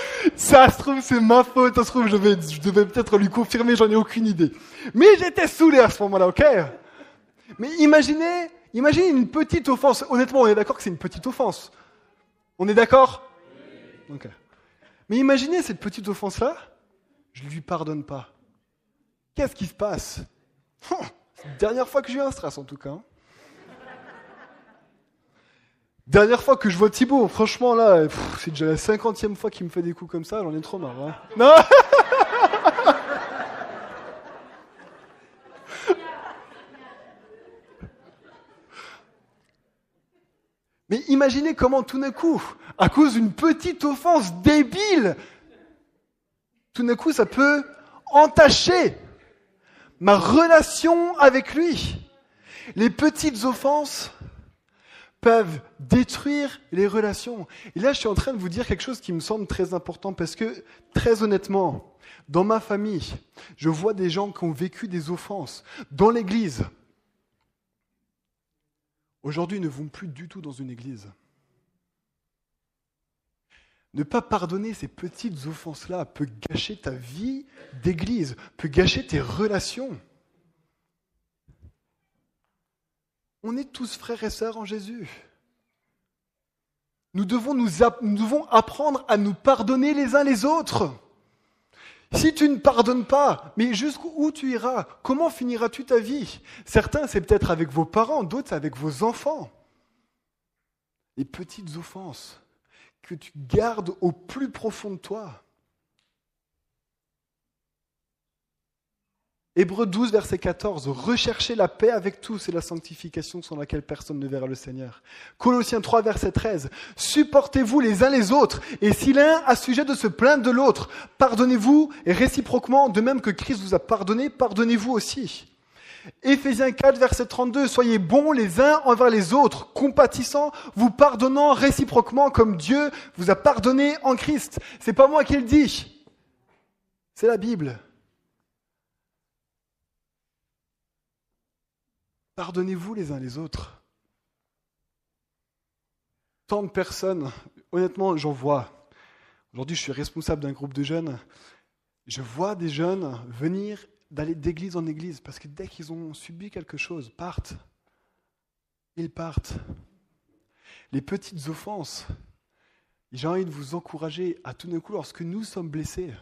offenser. Ça se trouve, c'est ma faute, ça se trouve, je devais peut-être lui confirmer, j'en ai aucune idée. Mais j'étais saoulé à ce moment-là, ok? Mais imaginez une petite offense. Honnêtement, on est d'accord que c'est une petite offense. On est d'accord? Ok. Mais imaginez cette petite offense-là, je ne lui pardonne pas. Qu'est-ce qui se passe? C'est la dernière fois que j'ai eu un stress en tout cas. Dernière fois que je vois Thibaut, franchement là, c'est déjà la 50e fois qu'il me fait des coups comme ça, j'en ai trop marre. Hein. Non. Mais imaginez comment tout d'un coup, à cause d'une petite offense débile, tout d'un coup ça peut entacher ma relation avec lui. Les petites offenses peuvent détruire les relations. Et là, je suis en train de vous dire quelque chose qui me semble très important parce que, très honnêtement, dans ma famille, je vois des gens qui ont vécu des offenses dans l'église. Aujourd'hui, ils ne vont plus du tout dans une église. Ne pas pardonner ces petites offenses-là peut gâcher ta vie d'église, peut gâcher tes relations. On est tous frères et sœurs en Jésus. Nous devons apprendre à nous pardonner les uns les autres. Si tu ne pardonnes pas, mais jusqu'où tu iras? Comment finiras-tu ta vie? Certains, c'est peut-être avec vos parents, d'autres, c'est avec vos enfants. Les petites offenses que tu gardes au plus profond de toi. Hébreux 12, verset 14, recherchez la paix avec tous et la sanctification sans laquelle personne ne verra le Seigneur. Colossiens 3, verset 13, supportez-vous les uns les autres, et si l'un a sujet de se plaindre de l'autre, pardonnez-vous, et réciproquement, de même que Christ vous a pardonné, pardonnez-vous aussi. Éphésiens 4, verset 32, soyez bons les uns envers les autres, compatissants, vous pardonnant réciproquement comme Dieu vous a pardonné en Christ. C'est pas moi qui le dis, c'est la Bible. Pardonnez-vous les uns les autres. Tant de personnes, honnêtement, j'en vois. Aujourd'hui, je suis responsable d'un groupe de jeunes. Je vois des jeunes venir d'aller d'église en église parce que dès qu'ils ont subi quelque chose, ils partent. Les petites offenses, j'ai envie de vous encourager à tout d'un coup, lorsque nous sommes blessés,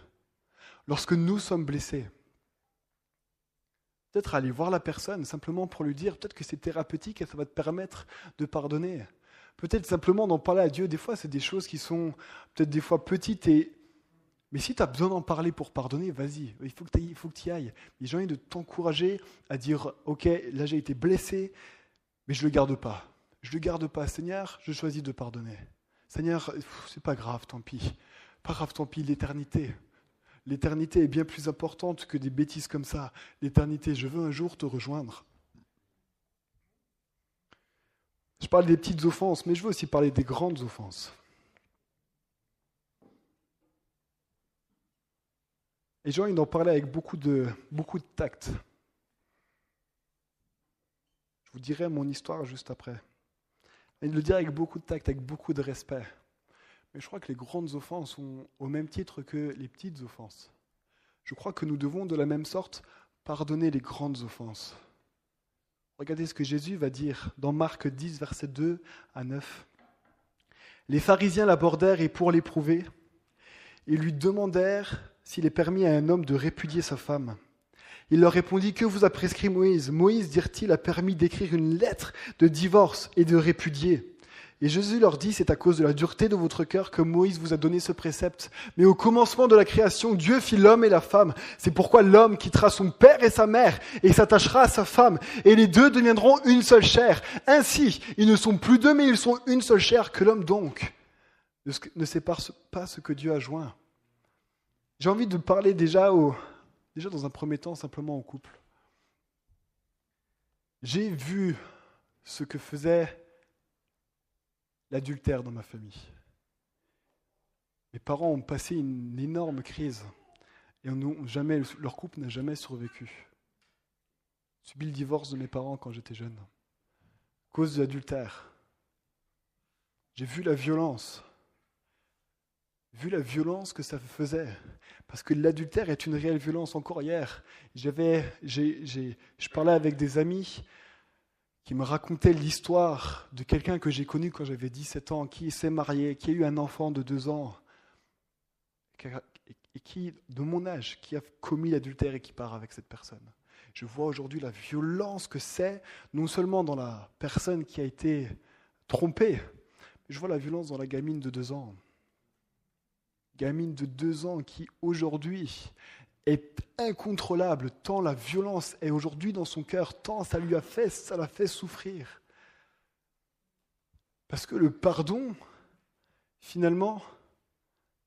peut-être aller voir la personne simplement pour lui dire, peut-être que c'est thérapeutique et ça va te permettre de pardonner. Peut-être simplement d'en parler à Dieu. Des fois, c'est des choses qui sont peut-être des fois petites. Mais si tu as besoin d'en parler pour pardonner, vas-y, il faut que tu y ailles. Mais j'ai envie de t'encourager à dire, ok, là j'ai été blessé, mais je ne le garde pas. Je ne le garde pas. Seigneur, je choisis de pardonner. Seigneur, c'est pas grave, tant pis. Pas grave, tant pis, l'éternité. L'éternité est bien plus importante que des bêtises comme ça. L'éternité, je veux un jour te rejoindre. Je parle des petites offenses, mais je veux aussi parler des grandes offenses. Et j'ai envie d'en parler avec beaucoup de tact. Je vous dirai mon histoire juste après. Et de le dire avec beaucoup de tact, avec beaucoup de respect. Mais je crois que les grandes offenses sont au même titre que les petites offenses. Je crois que nous devons de la même sorte pardonner les grandes offenses. Regardez ce que Jésus va dire dans Marc 10, versets 2 à 9. Les pharisiens l'abordèrent et pour l'éprouver, ils lui demandèrent s'il est permis à un homme de répudier sa femme. Il leur répondit, que vous a prescrit Moïse? Moïse, dirent-ils, a permis d'écrire une lettre de divorce et de répudier. Et Jésus leur dit, c'est à cause de la dureté de votre cœur que Moïse vous a donné ce précepte. Mais au commencement de la création, Dieu fit l'homme et la femme. C'est pourquoi l'homme quittera son père et sa mère et s'attachera à sa femme. Et les deux deviendront une seule chair. Ainsi, ils ne sont plus deux, mais ils sont une seule chair. Que l'homme donc ne sépare pas ce que Dieu a joint. J'ai envie de parler déjà dans un premier temps simplement au couple. J'ai vu ce que faisait l'adultère dans ma famille. Mes parents ont passé une énorme crise et leur couple n'a jamais survécu. J'ai subi le divorce de mes parents quand j'étais jeune, à cause de l'adultère. J'ai vu la violence que ça faisait. Parce que l'adultère est une réelle violence. Encore hier, je parlais avec des amis qui me racontait l'histoire de quelqu'un que j'ai connu quand j'avais 17 ans, qui s'est marié, qui a eu un enfant de 2 ans, et qui, de mon âge, qui a commis l'adultère et qui part avec cette personne. Je vois aujourd'hui la violence que c'est, non seulement dans la personne qui a été trompée, mais je vois la violence dans la gamine de 2 ans. Gamine de 2 ans qui, aujourd'hui, est incontrôlable, tant la violence est aujourd'hui dans son cœur, tant ça l'a fait souffrir. Parce que le pardon, finalement,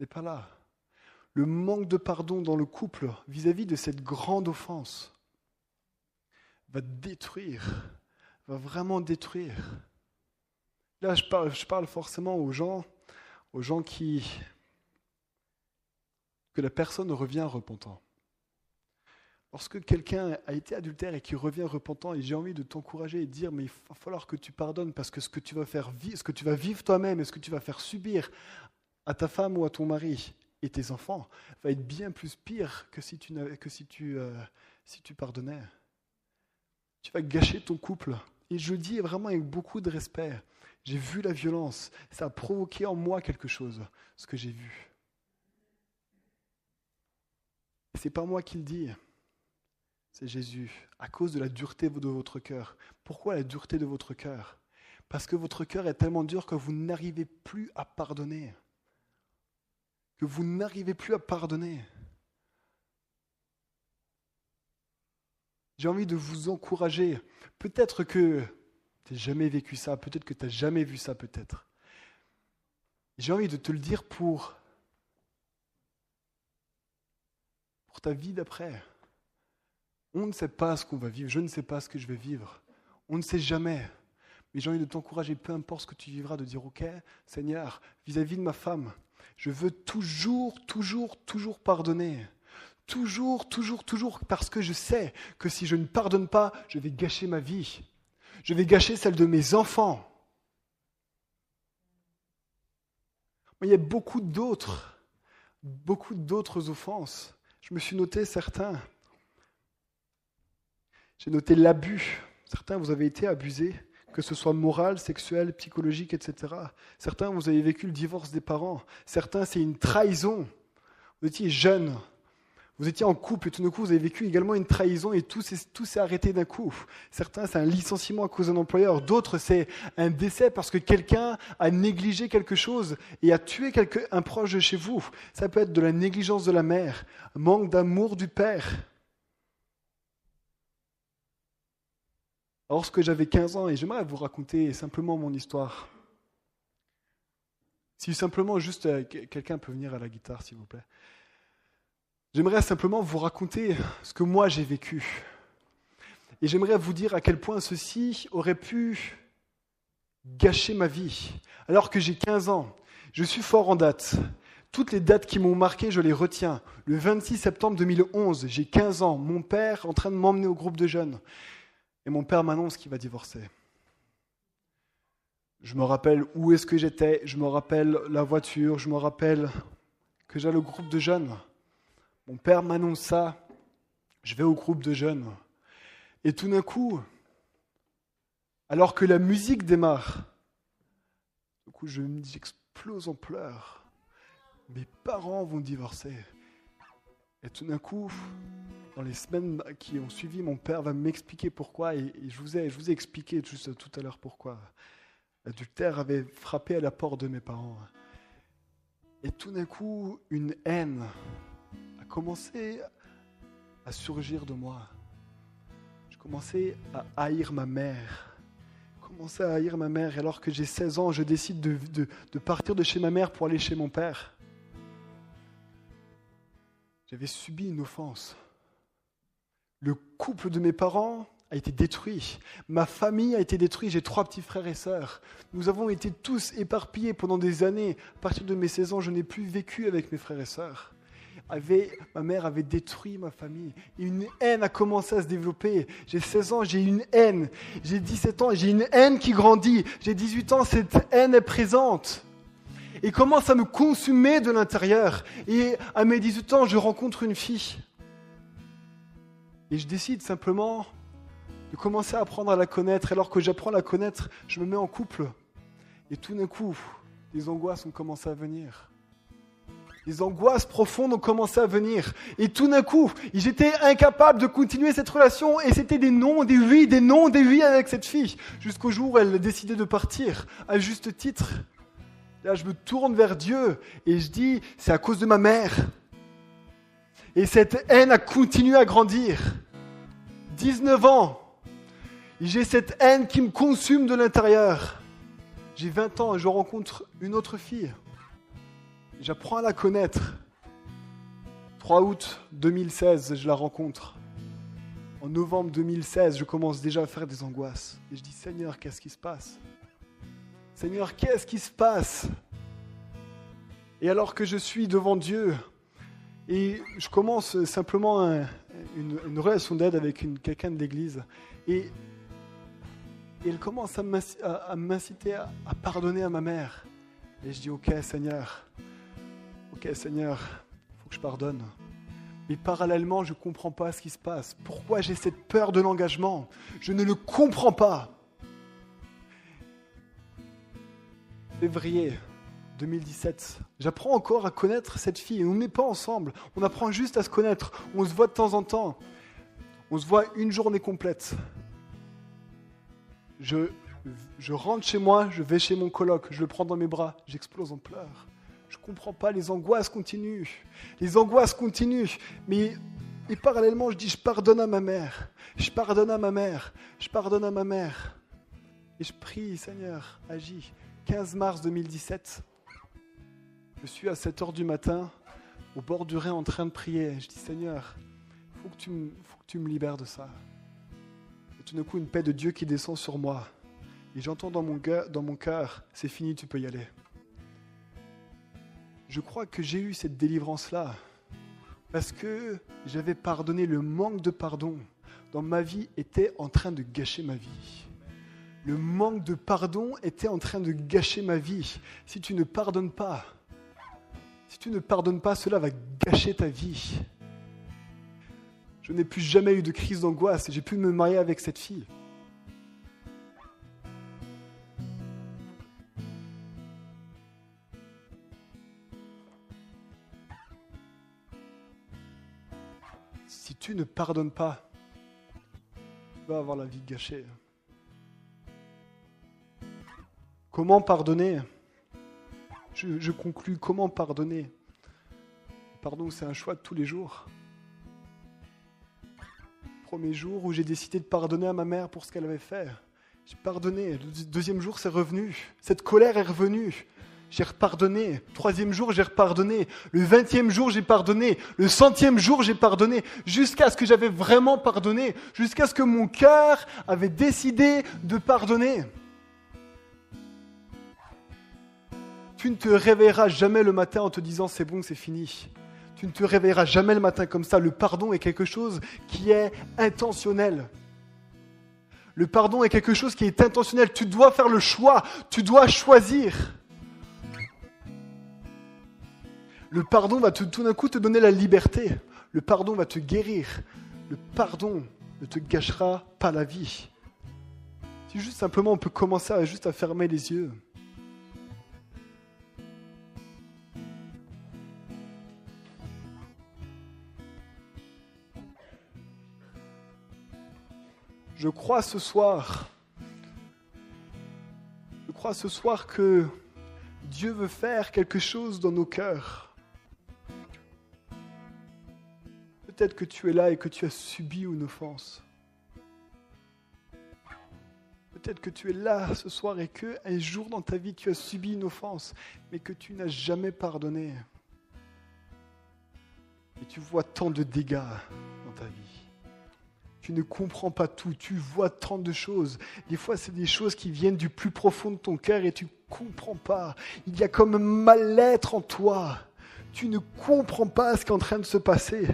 n'est pas là. Le manque de pardon dans le couple vis-à-vis de cette grande offense va détruire, va vraiment détruire. Là, je parle forcément aux gens que la personne revient repentant. Lorsque quelqu'un a été adultère et qui revient repentant, et j'ai envie de t'encourager et de dire, mais il va falloir que tu pardonnes parce que ce que tu vas vivre toi-même et ce que tu vas faire subir à ta femme ou à ton mari et tes enfants va être bien plus pire que si tu pardonnais. Tu vas gâcher ton couple. Et je le dis vraiment avec beaucoup de respect. J'ai vu la violence. Ça a provoqué en moi quelque chose, ce que j'ai vu. Et c'est pas moi qui le dis. C'est Jésus, à cause de la dureté de votre cœur. Pourquoi la dureté de votre cœur ? Parce que votre cœur est tellement dur que vous n'arrivez plus à pardonner. Que vous n'arrivez plus à pardonner. J'ai envie de vous encourager. Peut-être que tu n'as jamais vécu ça, peut-être que tu n'as jamais vu ça, peut-être. J'ai envie de te le dire pour ta vie d'après. On ne sait pas ce qu'on va vivre, je ne sais pas ce que je vais vivre. On ne sait jamais. Mais j'ai envie de t'encourager, peu importe ce que tu vivras, de dire, ok, Seigneur, vis-à-vis de ma femme, je veux toujours pardonner. Toujours, parce que je sais que si je ne pardonne pas, je vais gâcher ma vie. Je vais gâcher celle de mes enfants. Mais il y a beaucoup d'autres offenses. Je me suis noté certains. J'ai noté l'abus. Certains, vous avez été abusés, que ce soit moral, sexuel, psychologique, etc. Certains, vous avez vécu le divorce des parents. Certains, c'est une trahison. Vous étiez jeune, vous étiez en couple et tout d'un coup, vous avez vécu également une trahison et tout s'est arrêté d'un coup. Certains, c'est un licenciement à cause d'un employeur. D'autres, c'est un décès parce que quelqu'un a négligé quelque chose et a tué un proche de chez vous. Ça peut être de la négligence de la mère, un manque d'amour du père. Lorsque j'avais 15 ans, et j'aimerais vous raconter simplement mon histoire. Si simplement juste quelqu'un peut venir à la guitare, s'il vous plaît. J'aimerais simplement vous raconter ce que moi j'ai vécu. Et j'aimerais vous dire à quel point ceci aurait pu gâcher ma vie. Alors que j'ai 15 ans, je suis fort en date. Toutes les dates qui m'ont marqué, je les retiens. Le 26 septembre 2011, j'ai 15 ans, mon père en train de m'emmener au groupe de jeunes. Et mon père m'annonce qu'il va divorcer. Je me rappelle où est-ce que j'étais, je me rappelle la voiture, je me rappelle que j'allais au groupe de jeunes. Mon père m'annonce ça, je vais au groupe de jeunes. Et tout d'un coup, alors que la musique démarre, du coup j'explose en pleurs. Mes parents vont divorcer. Et tout d'un coup, dans les semaines qui ont suivi, mon père va m'expliquer pourquoi. Et je vous ai expliqué juste tout à l'heure pourquoi. L'adultère avait frappé à la porte de mes parents. Et tout d'un coup, une haine a commencé à surgir de moi. Je commençais à haïr ma mère. Et alors que j'ai 16 ans, je décide de partir de chez ma mère pour aller chez mon père. J'avais subi une offense. Le couple de mes parents a été détruit. Ma famille a été détruite. J'ai 3 petits frères et sœurs. Nous avons été tous éparpillés pendant des années. À partir de mes 16 ans, je n'ai plus vécu avec mes frères et sœurs. Ma mère avait détruit ma famille. Et une haine a commencé à se développer. J'ai 16 ans, j'ai une haine. J'ai 17 ans, j'ai une haine qui grandit. J'ai 18 ans, cette haine est présente. Et commence à me consumer de l'intérieur. Et à mes 18 ans, je rencontre une fille. Et je décide simplement de commencer à apprendre à la connaître. Et alors que j'apprends à la connaître, je me mets en couple. Et tout d'un coup, des angoisses ont commencé à venir. Les angoisses profondes ont commencé à venir. Et tout d'un coup, j'étais incapable de continuer cette relation. Et c'était des non, des oui avec cette fille. Jusqu'au jour où elle a décidé de partir, à juste titre. Là, je me tourne vers Dieu et je dis, c'est à cause de ma mère. Et cette haine a continué à grandir. 19 ans. Et j'ai cette haine qui me consume de l'intérieur. J'ai 20 ans et je rencontre une autre fille. J'apprends à la connaître. 3 août 2016, je la rencontre. En novembre 2016, je commence déjà à faire des angoisses. Et je dis, Seigneur, qu'est-ce qui se passe ? Seigneur, qu'est-ce qui se passe ? Et alors que je suis devant Dieu, et je commence simplement une relation d'aide avec quelqu'un de l'église, et elle commence à m'inciter à pardonner à ma mère. Et je dis, ok Seigneur, il faut que je pardonne. Mais parallèlement, je ne comprends pas ce qui se passe. Pourquoi j'ai cette peur de l'engagement ? Je ne le comprends pas. Février 2017, j'apprends encore à connaître cette fille. On n'est pas ensemble, on apprend juste à se connaître. On se voit de temps en temps. On se voit une journée complète. Je rentre chez moi, je vais chez mon coloc, je le prends dans mes bras, j'explose en pleurs. Je ne comprends pas, les angoisses continuent. Mais et parallèlement, je dis, je pardonne à ma mère. Et je prie, Seigneur, agis. 15 mars 2017, je suis à 7h du matin, au bord du Rhin en train de prier. Je dis, Seigneur, faut que tu me libères de ça. Et tout d'un coup, une paix de Dieu qui descend sur moi. Et j'entends dans mon cœur, c'est fini, tu peux y aller. Je crois que j'ai eu cette délivrance-là parce que j'avais pardonné. Le manque de pardon dans ma vie était en train de gâcher ma vie. Le manque de pardon était en train de gâcher ma vie. Si tu ne pardonnes pas, cela va gâcher ta vie. Je n'ai plus jamais eu de crise d'angoisse et j'ai pu me marier avec cette fille. Si tu ne pardonnes pas, tu vas avoir la vie gâchée. Comment pardonner ? Je conclus, comment pardonner ? Pardon, c'est un choix de tous les jours. Premier jour où j'ai décidé de pardonner à ma mère pour ce qu'elle avait fait. J'ai pardonné. Le deuxième jour, c'est revenu. Cette colère est revenue. J'ai repardonné. Troisième jour, j'ai repardonné. Le 20e jour, j'ai pardonné. Le 100e jour, j'ai pardonné. Jusqu'à ce que j'avais vraiment pardonné. Jusqu'à ce que mon cœur avait décidé de pardonner. Tu ne te réveilleras jamais le matin en te disant « c'est bon, c'est fini ». Tu ne te réveilleras jamais le matin comme ça. Le pardon est quelque chose qui est intentionnel. Le pardon est quelque chose qui est intentionnel. Tu dois faire le choix. Tu dois choisir. Le pardon va tout d'un coup te donner la liberté. Le pardon va te guérir. Le pardon ne te gâchera pas la vie. Si juste simplement on peut commencer à fermer les yeux. Je crois ce soir que Dieu veut faire quelque chose dans nos cœurs. Peut-être que tu es là et que tu as subi une offense. Peut-être que tu es là ce soir et qu'un jour dans ta vie tu as subi une offense, mais que tu n'as jamais pardonné. Et tu vois tant de dégâts dans ta vie. Tu ne comprends pas tout, tu vois tant de choses. Des fois, c'est des choses qui viennent du plus profond de ton cœur et tu ne comprends pas. Il y a comme un mal-être en toi. Tu ne comprends pas ce qui est en train de se passer.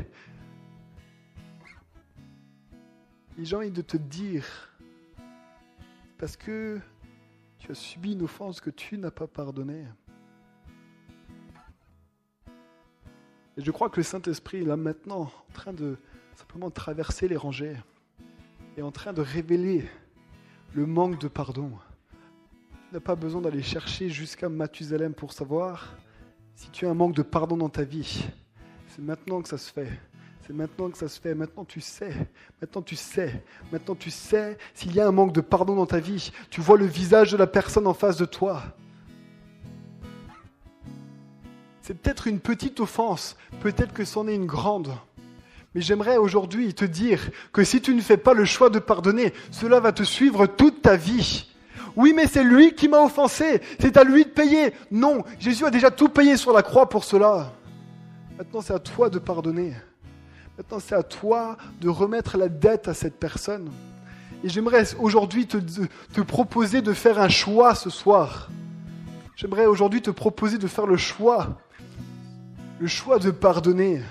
Et j'ai envie de te dire, parce que tu as subi une offense que tu n'as pas pardonnée. Et je crois que le Saint-Esprit est là maintenant, en train de simplement traverser les rangées et en train de révéler le manque de pardon. Tu n'as pas besoin d'aller chercher jusqu'à Mathusalem pour savoir. Si tu as un manque de pardon dans ta vie, c'est maintenant que ça se fait. C'est maintenant que ça se fait. Maintenant tu sais. Maintenant tu sais. Maintenant tu sais. S'il y a un manque de pardon dans ta vie, tu vois le visage de la personne en face de toi. C'est peut-être une petite offense. Peut-être que c'en est une grande. Mais j'aimerais aujourd'hui te dire que si tu ne fais pas le choix de pardonner, cela va te suivre toute ta vie. Oui, mais c'est lui qui m'a offensé. C'est à lui de payer. Non, Jésus a déjà tout payé sur la croix pour cela. Maintenant, c'est à toi de pardonner. Maintenant, c'est à toi de remettre la dette à cette personne. Et j'aimerais aujourd'hui te proposer de faire un choix ce soir. J'aimerais aujourd'hui te proposer de faire le choix de pardonner.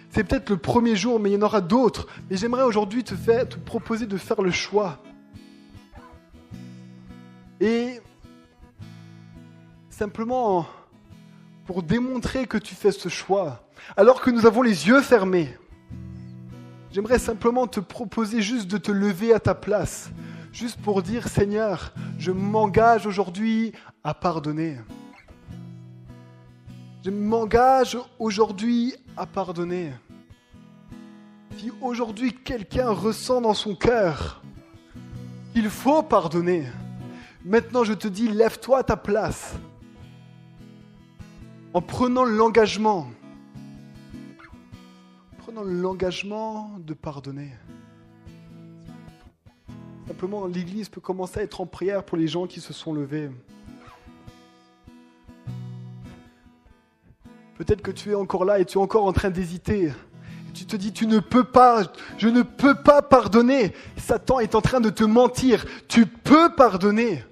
C'est peut-être le premier jour, mais il y en aura d'autres. Mais j'aimerais aujourd'hui te proposer de faire le choix. Et simplement, pour démontrer que tu fais ce choix, alors que nous avons les yeux fermés, j'aimerais simplement te proposer juste de te lever à ta place, juste pour dire, Seigneur, je m'engage aujourd'hui à pardonner. Je m'engage aujourd'hui à pardonner. Si aujourd'hui quelqu'un ressent dans son cœur qu'il faut pardonner, maintenant je te dis, lève-toi à ta place en prenant l'engagement de pardonner. Simplement, l'Église peut commencer à être en prière pour les gens qui se sont levés. Peut-être que tu es encore là et tu es encore en train d'hésiter. Et tu te dis, je ne peux pas pardonner. Satan est en train de te mentir. Tu peux pardonner.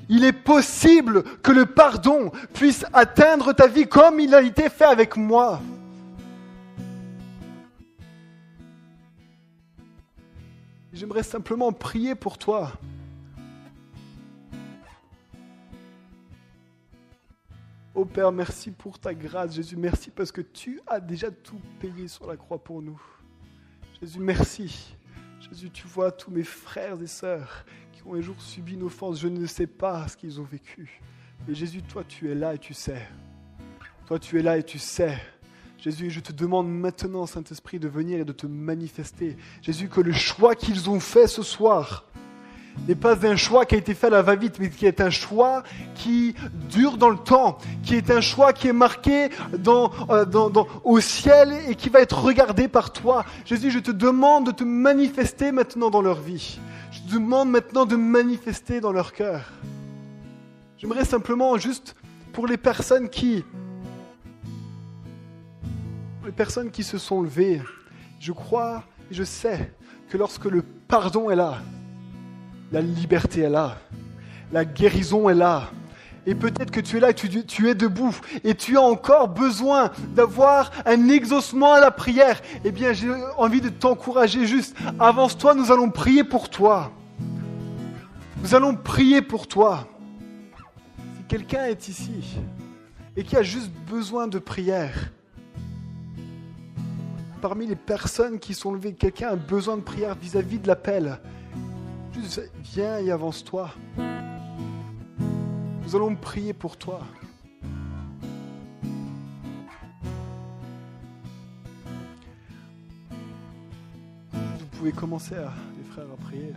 Il est possible que le pardon puisse atteindre ta vie comme il a été fait avec moi. J'aimerais simplement prier pour toi. Oh Père, merci pour ta grâce. Jésus, merci parce que tu as déjà tout payé sur la croix pour nous. Jésus, merci. Jésus, tu vois tous mes frères et sœurs qui ont un jour subi une offense. Je ne sais pas ce qu'ils ont vécu. Mais Jésus, toi, tu es là et tu sais. Toi, tu es là et tu sais. Jésus, je te demande maintenant, Saint-Esprit, de venir et de te manifester. Jésus, que le choix qu'ils ont fait ce soir n'est pas un choix qui a été fait à la va-vite, mais qui est un choix qui dure dans le temps, qui est un choix qui est marqué au ciel et qui va être regardé par toi. Jésus, je te demande de te manifester maintenant dans leur vie. Je te demande maintenant de manifester dans leur cœur. J'aimerais simplement, juste pour les personnes qui se sont levées, je crois et je sais que lorsque le pardon est là, la liberté est là, la guérison est là. Et peut-être que tu es là et tu es debout et tu as encore besoin d'avoir un exaucement à la prière. Eh bien, j'ai envie de t'encourager juste. Avance-toi, nous allons prier pour toi. Nous allons prier pour toi. Si quelqu'un est ici et qui a juste besoin de prière, parmi les personnes qui sont levées, quelqu'un a besoin de prière vis-à-vis de l'appel, juste viens et avance-toi. Nous allons prier pour toi. Vous pouvez commencer, les frères, à prier.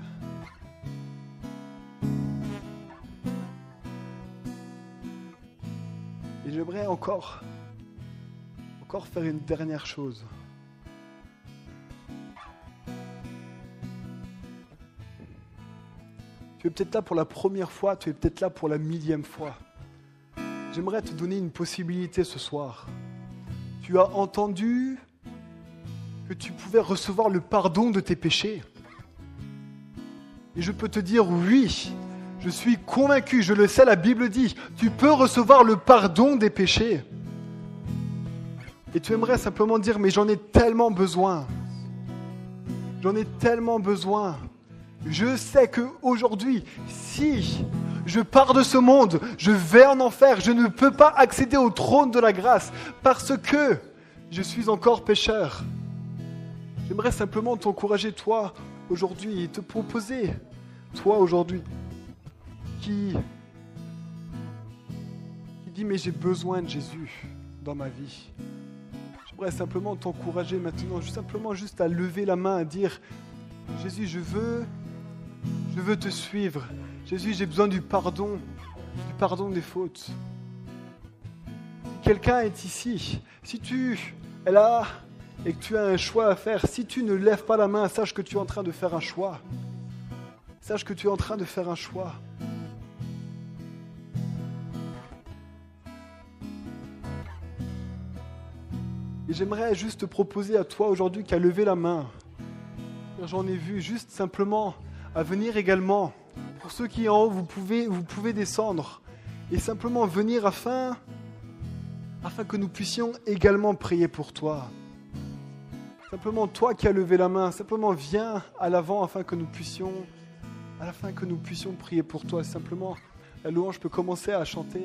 Et j'aimerais encore faire une dernière chose. Tu es peut-être là pour la première fois, tu es peut-être là pour la millième fois. J'aimerais te donner une possibilité ce soir. Tu as entendu que tu pouvais recevoir le pardon de tes péchés. Et je peux te dire oui, je suis convaincu, je le sais, la Bible dit, tu peux recevoir le pardon des péchés. Et tu aimerais simplement dire, mais j'en ai tellement besoin. J'en ai tellement besoin. Je sais qu'aujourd'hui, si je pars de ce monde, je vais en enfer, je ne peux pas accéder au trône de la grâce parce que je suis encore pécheur. J'aimerais simplement t'encourager, toi, aujourd'hui, et te proposer, toi, aujourd'hui, qui dis, mais j'ai besoin de Jésus dans ma vie. J'aimerais simplement t'encourager maintenant, juste à lever la main, à dire, Jésus, je veux te suivre. Jésus, j'ai besoin du pardon des fautes. Si quelqu'un est ici, si tu es là et que tu as un choix à faire, si tu ne lèves pas la main, sache que tu es en train de faire un choix. Sache que tu es en train de faire un choix. Et j'aimerais juste te proposer à toi aujourd'hui qui a levé la main. J'en ai vu, juste simplement à venir également. Pour ceux qui en haut, vous pouvez descendre et simplement venir afin que nous puissions également prier pour toi. Simplement toi qui as levé la main, simplement viens à l'avant afin que nous puissions prier pour toi. Simplement, la louange peut commencer à chanter.